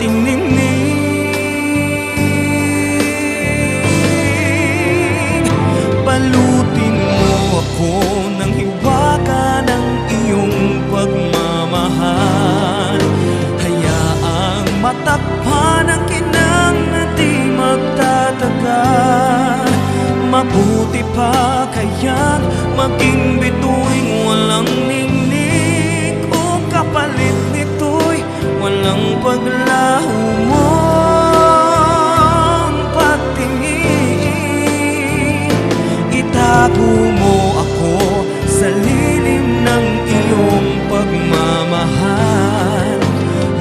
ating ningning. Balutin mo ako ng hiwaga ng iyong pagmamahal. Hayaang matakpan ang kinang na di magtatagal. Mabuti pa kaya't maging bituing walang ningning, kung kapalit nito'y walang paglaho mong pagtingin. Itago mo ako sa lilim ng iyong pagmamahal.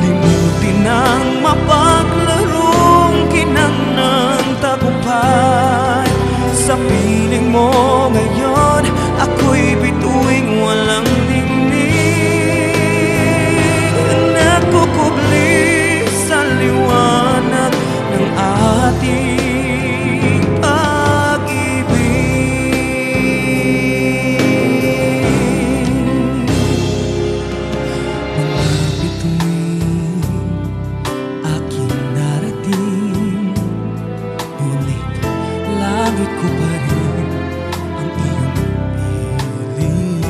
Limutin ang mapaglarong kinang ng tagumpay. Sa piling mo ngayon, ako'y bituing walang ningning. Nagkukubli sa liwanag ng ating pag-ibig. Mga bituin aking narating, ngunit langit ko pa rin ang iyong piling.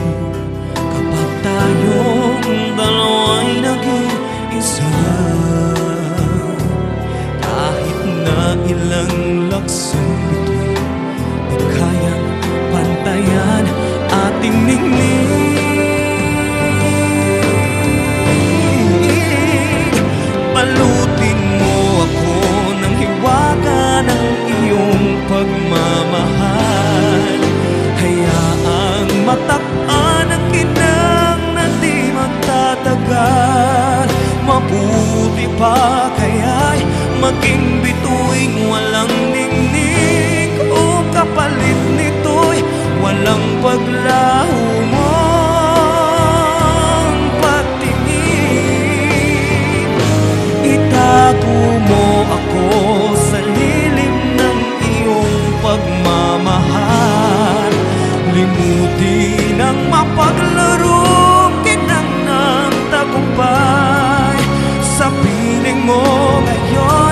Kapag tayong dalawa'y naging isa, kahit na ilang laksong bituin, di kayang pantayan ating ningning. Balutin mo ako ng hiwaga ng iyong pagmamahal. Hayaang matakpan ang kinang na di magtatagal. Mabuti pa kaya'y maging bituing walang ningning, kung kapalit nito'y walang paglaho mong pagtingin. Itago mo ako sa lilim ng iyong pagmamahal. Limutin ang mapaglarong kinang ng tagumpay. Sa piling mo ngayon,